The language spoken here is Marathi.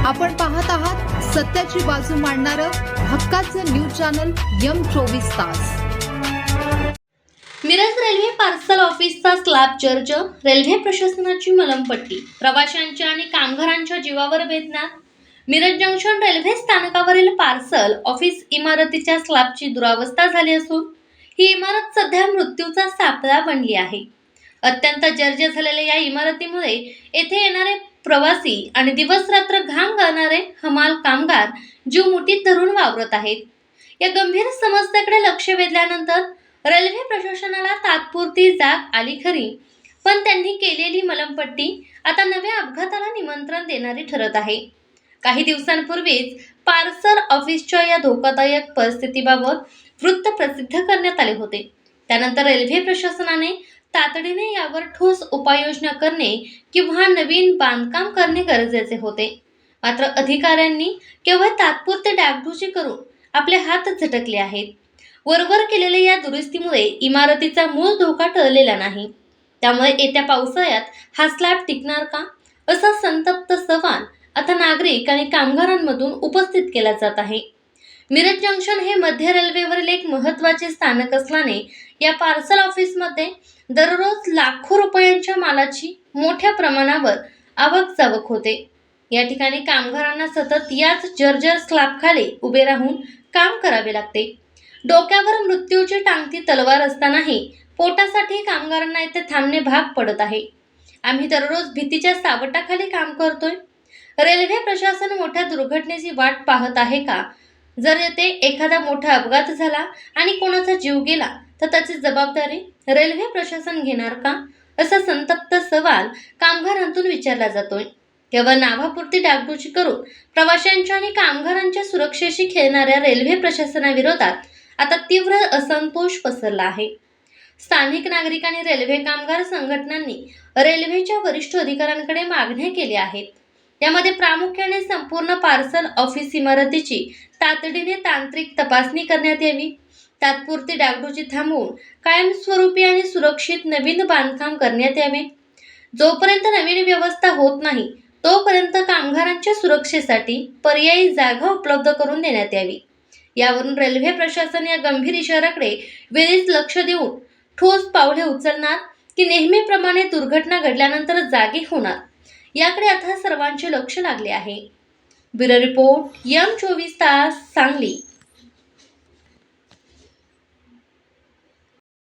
आपण पाहत आहात सत्याची बाजू मांडणारं हक्काचं न्यूज चॅनल M24 तास। मिरज रेल्वे पार्सल ऑफिसचा स्लॅब चर्च, रेल्वे प्रशासनाची मलमपट्टी, प्रवाशांच्या आणि कामगारांच्या जीवावर बेतणार। मिरज जंक्शन रेल्वे स्थानकावरील पार्सल ऑफिस इमारतीच्या स्लॅबची दुरावस्था झाली असून ही इमारत सध्या मृत्यूचा सापळा बनली आहे। अत्यंत जर्जर झालेल्या या इमारतीमुळे येथे येणारे प्रवासी आणि दिवस रात्र घाम गाळणारे हमाल कामगार जीव मुठीत धरून वावरत आहेत। या गंभीर समस्येकडे लक्ष वेधल्यानंतर रेल्वे प्रशासनाला तात्पुरती जाग आली खरी, पण त्यांनी केलेली मलमपट्टी आता नव्या अपघाताला निमंत्रण देणारी ठरत आहे। काही दिवसांपूर्वीच पार्सल ऑफिसच्या या धोकादायक परिस्थितीबाबत वृत्त प्रसिद्ध करण्यात आले होते। त्यानंतर रेल्वे प्रशासनाने तातडीने यावर ठोस उपाययोजना करणे किंवा नवीन बांधकाम करणे गरजेचे होते। मात्र अधिकाऱ्यांनी केवळ तात्पुरते डागडुजी करून आपले हात झटकले आहेत। वरवर केलेल्या या दुरुस्तीमुळे इमारतीचा मूळ धोका टळलेला नाही। त्यामुळे येत्या पावसाळ्यात हा स्लॅब टिकणार का, असा संतप्त सवाल आता नागरिक आणि कामगारांमधून उपस्थित केला जात आहे। मिरज जंक्शन हे मध्य रेल्वेवरील एक महत्त्वाचे स्थानक असल्याने या पार्सल ऑफिसमध्ये दररोज लाखो रुपयांच्या मालाची मोठ्या प्रमाणावर आवक जावक होते। या ठिकाणी कामगारांना सतत याच जर्जर स्लॅबखाली उभे राहून काम करावे लागते। डोक्यावर मृत्यूची टांगती तलवार असतानाही पोटासाठी कामगारांना इथे थांबणे भाग पडत आहे। आम्ही दररोज भीतीच्या सावटाखाली काम करतोय। रेल्वे प्रशासन मोठ्या दुर्घटनेची वाट पाहत आहे का? जर येथे एखादा मोठा अपघात झाला आणि कोणाचा जीव गेला तर त्याची जबाबदारी रेल्वे प्रशासन घेणार का, असा संतप्त सवाल कामगारांतून विचारला जातोय। केवळ नावापुरती डागडुजी करून प्रवाशांच्या आणि कामगारांच्या सुरक्षेशी खेळणाऱ्या रेल्वे प्रशासनाविरोधात आता तीव्र असंतोष पसरला आहे। स्थानिक नागरिक आणि रेल्वे कामगार संघटनांनी रेल्वेच्या वरिष्ठ अधिकाऱ्यांकडे मागण्या केल्या आहेत। यामध्ये प्रामुख्याने संपूर्ण पार्सल ऑफिस इमारतीची तातडीने तांत्रिक तपासणी करण्यात यावी, तात्पुरती डागडुजी थांबवून कायमस्वरूपी आणि सुरक्षित नवीन बांधकाम करण्यात यावे। जोपर्यंत नवीन व्यवस्था होत नाही तोपर्यंत कामगारांच्या सुरक्षेसाठी पर्यायी जागा उपलब्ध करून देण्यात यावी। यावरून रेल्वे प्रशासन या गंभीर इशाऱ्याकडे वेळीच लक्ष देऊन ठोस पावले उचलणार की नेहमीप्रमाणे दुर्घटना घडल्यानंतर जागी होणार, याकडे आता सर्वांचे लक्ष लागले आहे। ब्युरो रिपोर्ट M24 तास, सांगली।